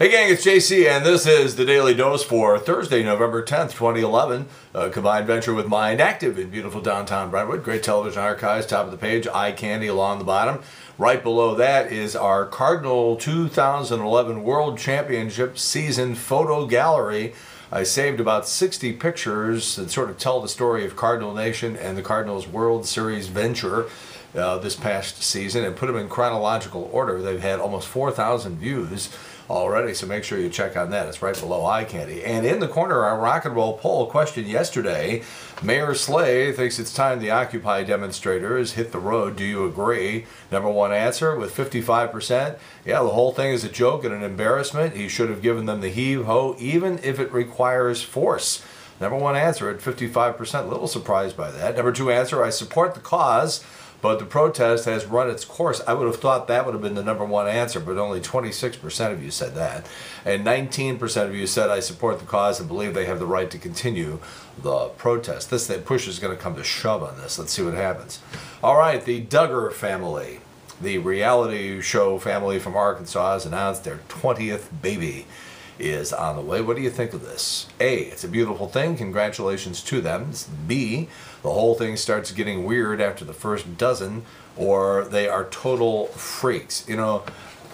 Hey gang, it's JC, and this is the Daily Dose for Thursday, November 10th, 2011. A combined venture with Mind Active in beautiful downtown Brentwood. Great television archives, top of the page, eye candy along the bottom. Right below that is our Cardinal 2011 World Championship season photo gallery. I saved about 60 pictures that sort of tell the story of Cardinal Nation and the Cardinals World Series venture this past season and put them in chronological order. They've had almost 4,000 views already, so make sure you check on that. It's right below eye candy. And in the corner, our rock and roll poll question yesterday. Mayor Slay thinks it's time the Occupy demonstrators hit the road. Do you agree? Number one answer with 55%. Yeah, the whole thing is a joke and an embarrassment. He should have given them the heave-ho, even if it requires force. Number one answer at 55%. A little surprised by that. Number two answer, I support the cause, but the protest has run its course. I would have thought that would have been the number one answer, but only 26% of you said that. And 19% of you said, I support the cause and believe they have the right to continue the protest. This push is going to come to shove on this. Let's see what happens. All right, the Duggar family, the reality show family from Arkansas, has announced their 20th baby is on the way. What do you think of this? A, it's a beautiful thing. Congratulations to them. B, the whole thing starts getting weird after the first dozen, or they are total freaks. You know,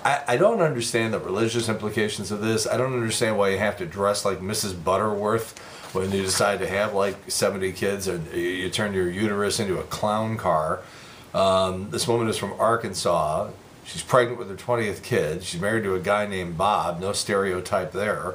I don't understand the religious implications of this. I don't understand why you have to dress like Mrs. Butterworth when you decide to have like 70 kids and you turn your uterus into a clown car. This woman is from Arkansas. She's pregnant with her 20th kid. She's married to a guy named Bob. No stereotype there.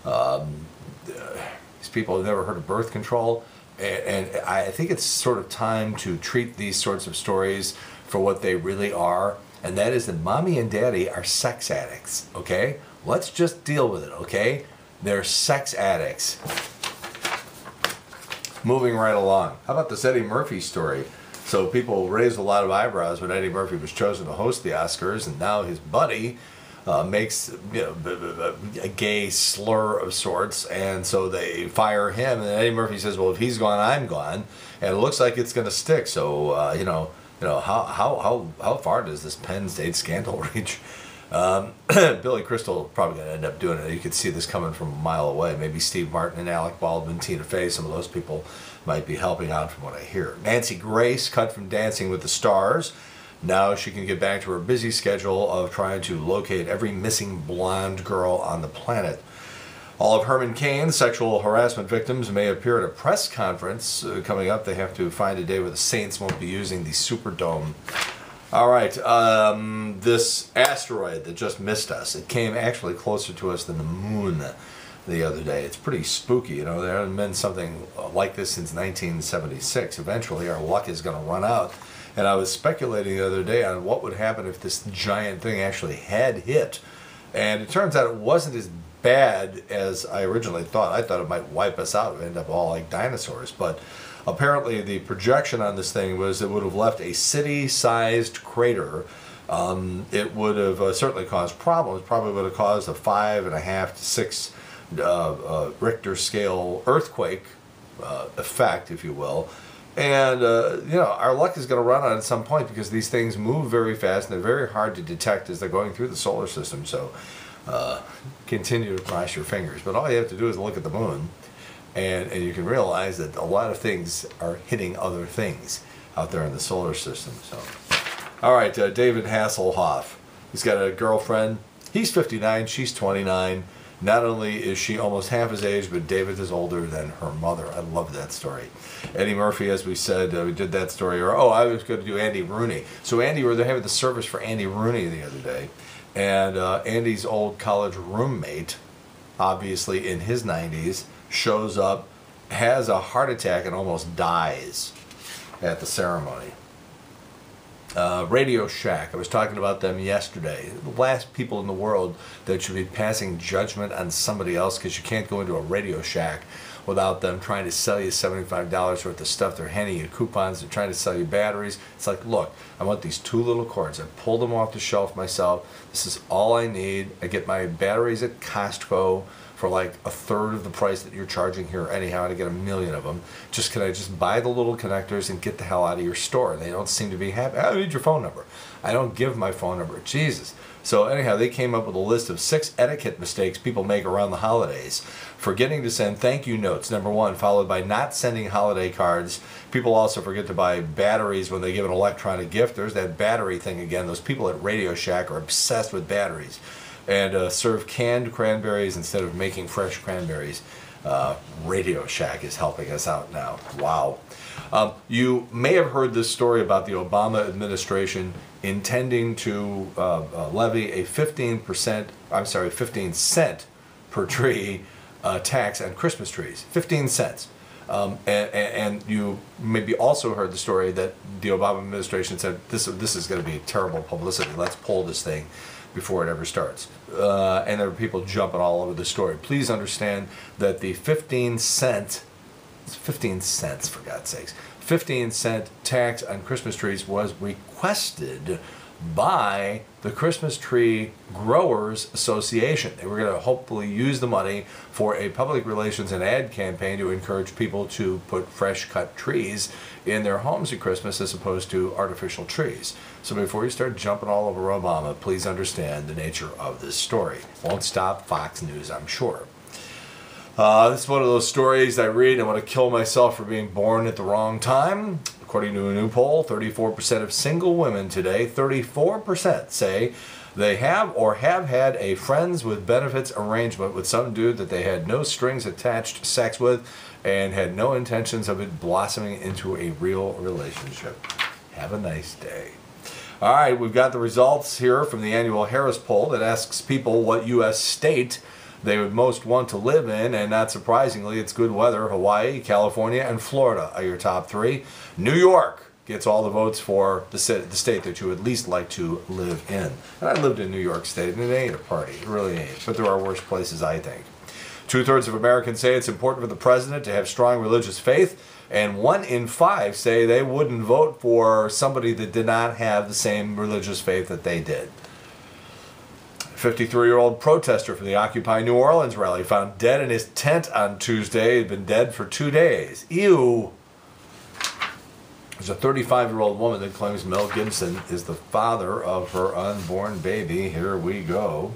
These people have never heard of birth control. And I think it's sort of time to treat these sorts of stories for what they really are. And that is that mommy and daddy are sex addicts, okay? Let's just deal with it, okay? They're sex addicts. Moving right along. How about this Eddie Murphy story? So people raised a lot of eyebrows when Eddie Murphy was chosen to host the Oscars, and now his buddy makes a gay slur of sorts, and so they fire him. And Eddie Murphy says, "Well, if he's gone, I'm gone," and it looks like it's going to stick. So how far does this Penn State scandal reach? Billy Crystal probably going to end up doing it. You could see this coming from a mile away. Maybe Steve Martin and Alec Baldwin, Tina Fey, some of those people might be helping out from what I hear. Nancy Grace, cut from Dancing with the Stars. Now she can get back to her busy schedule of trying to locate every missing blonde girl on the planet. All of Herman Cain's sexual harassment victims may appear at a press conference coming up. They have to find a day where the Saints won't be using the Superdome. All right, this asteroid that just missed us, it came actually closer to us than the moon the other day. It's pretty spooky, you know. There hasn't been something like this since 1976. Eventually our luck is going to run out. And I was speculating the other day on what would happen if this giant thing actually had hit. And it turns out it wasn't as bad as I originally thought. I thought it might wipe us out and end up all like dinosaurs. But apparently the projection on this thing was it would have left a city-sized crater. It would have certainly caused problems. Probably would have caused a 5.5 to 6 Richter scale earthquake effect, if you will. And our luck is going to run out at some point because these things move very fast and they're very hard to detect as they're going through the solar system. So continue to cross your fingers. But all you have to do is look at the moon, and you can realize that a lot of things are hitting other things out there in the solar system. So, all right, David Hasselhoff. He's got a girlfriend. He's 59. She's 29. Not only is she almost half his age, but David is older than her mother. I love that story. Eddie Murphy, as we said, we did that story. I was going to do Andy Rooney. So they're having the service for Andy Rooney the other day. And Andy's old college roommate, obviously in his 90s, shows up, has a heart attack, and almost dies at the ceremony. Radio Shack, I was talking about them yesterday. The last people in the world that should be passing judgment on somebody else, because you can't go into a Radio Shack without them trying to sell you $75 worth of stuff. They're handing you coupons. They're trying to sell you batteries. It's like, look, I want these 2 little cords. I pulled them off the shelf myself. This is all I need. I get my batteries at Costco. for like a third of the price that you're charging here anyhow to get 1,000,000 of them. Can I just buy the little connectors and get the hell out of your store? They don't seem to be happy. I need your phone number. I don't give my phone number. Jesus. So anyhow, they came up with a list of 6 etiquette mistakes people make around the holidays. Forgetting to send thank you notes, number 1, followed by not sending holiday cards. People also forget to buy batteries when they give an electronic gift. There's that battery thing again. Those people at Radio Shack are obsessed with batteries. And serve canned cranberries instead of making fresh cranberries. Radio Shack is helping us out now. Wow. You may have heard this story about the Obama administration intending to levy a 15 cent per tree tax on Christmas trees. 15 cents. And you maybe also heard the story that the Obama administration said this is going to be terrible publicity. Let's pull this thing before it ever starts. And there were people jumping all over the story. Please understand that the 15 cents for God's sakes, 15 cent tax on Christmas trees was requested by the Christmas Tree Growers Association. They were going to hopefully use the money for a public relations and ad campaign to encourage people to put fresh cut trees in their homes at Christmas as opposed to artificial trees. So before you start jumping all over Obama, please understand the nature of this story. Won't stop Fox News, I'm sure. This is one of those stories I read and I want to kill myself for being born at the wrong time. According to a new poll, 34% of single women today, 34% say they have or have had a friends with benefits arrangement with some dude that they had no strings attached sex with and had no intentions of it blossoming into a real relationship. Have a nice day. All right, we've got the results here from the annual Harris poll that asks people what U.S. state they would most want to live in, and not surprisingly, it's good weather. Hawaii, California, and Florida are your top 3. New York gets all the votes for the state that you would least like to live in. And I lived in New York State, and it ain't a party. It really ain't. But there are worse places, I think. 2/3 of Americans say it's important for the president to have strong religious faith, and 1 in 5 say they wouldn't vote for somebody that did not have the same religious faith that they did. 53-year-old protester from the Occupy New Orleans rally found dead in his tent on Tuesday. He'd been dead for 2 days. Ew. There's a 35-year-old woman that claims Mel Gibson is the father of her unborn baby. Here we go.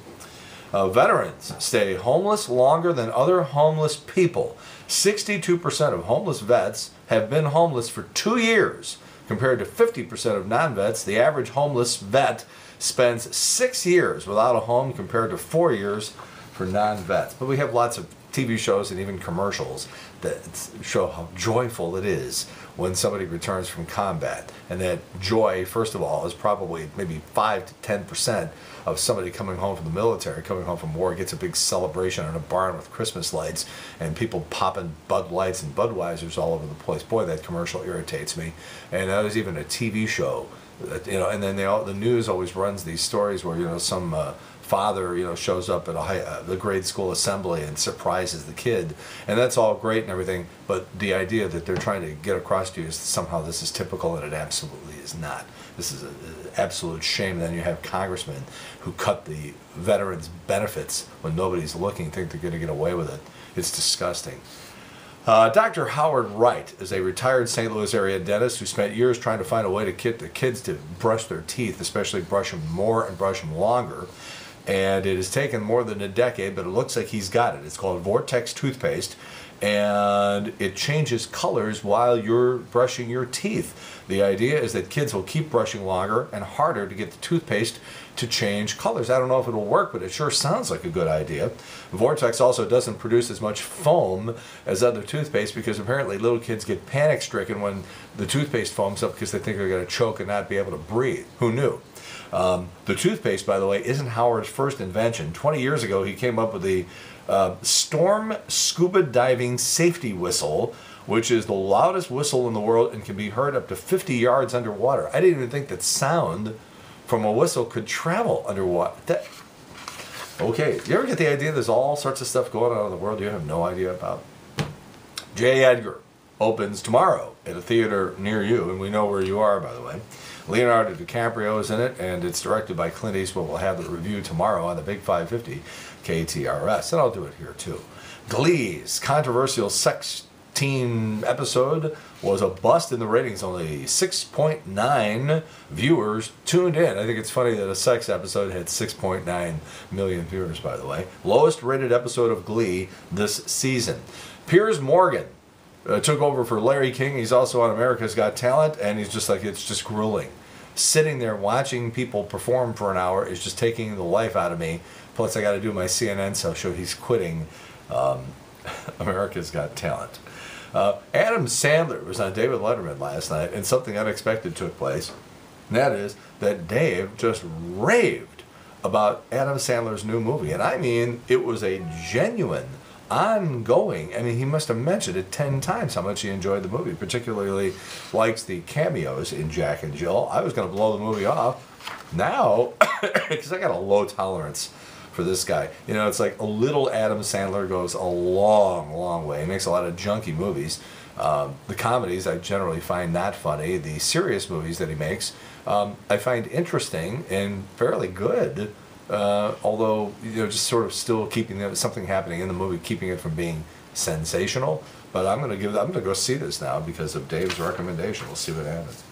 Veterans stay homeless longer than other homeless people. 62% of homeless vets have been homeless for 2 years, compared to 50% of non-vets. The average homeless vet spends 6 years without a home compared to 4 years for non-vets. But we have lots of TV shows and even commercials that show how joyful it is when somebody returns from combat. And that joy, first of all, is probably maybe 5 to 10% of somebody coming home from the military, coming home from war, gets a big celebration in a barn with Christmas lights and people popping Bud Lights and Budweisers all over the place. Boy, that commercial irritates me. And that was even a TV show. And then the news always runs these stories where some father shows up at the grade school assembly and surprises the kid, and that's all great and everything. But the idea that they're trying to get across to you is that somehow this is typical, and it absolutely is not. This is an absolute shame. Then you have congressmen who cut the veterans' benefits when nobody's looking, think they're going to get away with it. It's disgusting. Dr. Howard Wright is a retired St. Louis area dentist who spent years trying to find a way to get the kids to brush their teeth, especially brush them more and brush them longer. And it has taken more than a decade, but it looks like he's got it. It's called Vortex toothpaste, and it changes colors while you're brushing your teeth. The idea is that kids will keep brushing longer and harder to get the toothpaste to change colors. I don't know if it'll work, but it sure sounds like a good idea. Vortex also doesn't produce as much foam as other toothpaste because apparently little kids get panic-stricken when the toothpaste foams up because they think they're going to choke and not be able to breathe. Who knew? The toothpaste, by the way, isn't Howard's first invention. 20 years ago, he came up with the Storm Scuba Diving Safety Whistle, which is the loudest whistle in the world and can be heard up to 50 yards underwater. I didn't even think that sound from a whistle could travel underwater. Okay, you ever get the idea there's all sorts of stuff going on in the world you have no idea about? J. Edgar opens tomorrow at a theater near you, and we know where you are, by the way. Leonardo DiCaprio is in it, and it's directed by Clint Eastwood. We'll have the review tomorrow on the Big 550 KTRS, and I'll do it here too. Glee's controversial sex teen episode was a bust in the ratings. Only 6.9 viewers tuned in. I think it's funny that a sex episode had 6.9 million viewers, by the way. Lowest rated episode of Glee this season. Piers Morgan took over for Larry King. He's also on America's Got Talent, and he's just like, it's just grueling. Sitting there watching people perform for an hour is just taking the life out of me. Plus, I got to do my CNN show. He's quitting America's Got Talent. Adam Sandler was on David Letterman last night, and something unexpected took place. And that is that Dave just raved about Adam Sandler's new movie. And I mean, it was a genuine, ongoing, I mean, he must have mentioned it 10 times how much he enjoyed the movie, particularly likes the cameos in Jack and Jill. I was going to blow the movie off. Now, because I got a low tolerance for this guy. You know, it's like a little Adam Sandler goes a long, long way. He makes a lot of junky movies. The comedies I generally find not funny. The serious movies that he makes I find interesting and fairly good. Although, you know, just sort of still keeping something happening in the movie, keeping it from being sensational. But I'm going to go see this now because of Dave's recommendation. We'll see what happens.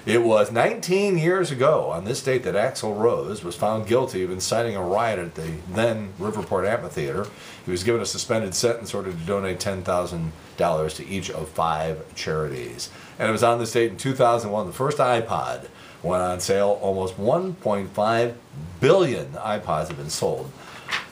It was 19 years ago on this date that Axl Rose was found guilty of inciting a riot at the then Riverport Amphitheater. He was given a suspended sentence in order to donate $10,000 to each of 5 charities. And it was on this date in 2001, the first iPod went on sale. Almost 1.5 billion iPods have been sold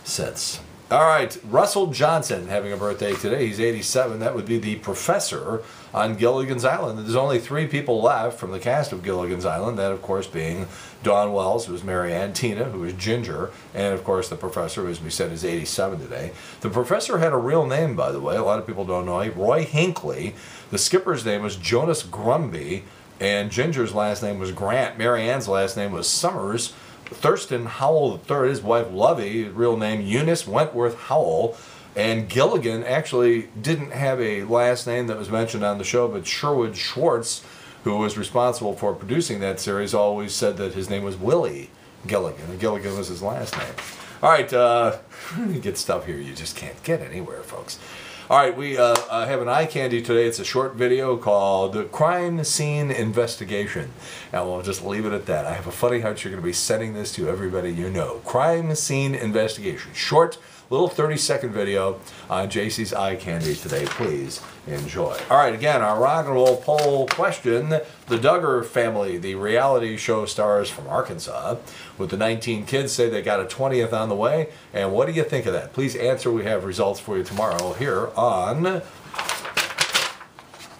since. All right, Russell Johnson having a birthday today. He's 87. That would be the professor on Gilligan's Island. There's only 3 people left from the cast of Gilligan's Island, that of course being Dawn Wells, who was Mary Ann, Tina, who was Ginger, and of course the professor, as we said, is 87 today. The professor had a real name, by the way. A lot of people don't know it. Roy Hinckley. The skipper's name was Jonas Grumby, and Ginger's last name was Grant. Mary Ann's last name was Summers. Thurston Howell III, his wife Lovey, real name Eunice Wentworth Howell. And Gilligan actually didn't have a last name that was mentioned on the show, but Sherwood Schwartz, who was responsible for producing that series, always said that his name was Willie Gilligan, and Gilligan was his last name. All right, you get stuff here you just can't get anywhere, folks. All right, we have an eye candy today. It's a short video called Crime Scene Investigation. And we'll just leave it at that. I have a funny hunch you're going to be sending this to everybody you know. Crime Scene Investigation. Short, little 30-second video on JC's eye candy today. Please enjoy. All right, again, our rock and roll poll question. The Duggar family, the reality show stars from Arkansas, with the 19 kids, say they got a 20th on the way. And what do you think of that? Please answer. We have results for you tomorrow here on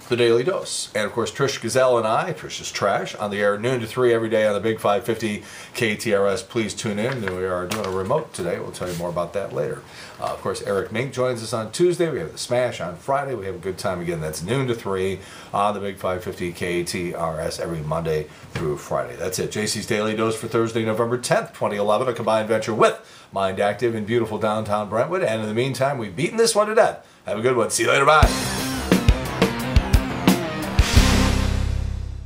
The Daily Dose. And of course, Trish Gazelle and I, Trish's Trash, on the air noon to 3 every day on the Big 550 KTRS. Please tune in. We are doing a remote today. We'll tell you more about that later. Of course, Eric Mink joins us on Tuesday. We have the Smash on Friday. We have a good time again. That's noon to 3 on the Big 550 KTRS every Monday through Friday. That's it. JC's Daily Dose for Thursday, November 10th, 2011, a combined venture with Mind Active in beautiful downtown Brentwood. And in the meantime, we've beaten this one to death. Have a good one. See you later. Bye.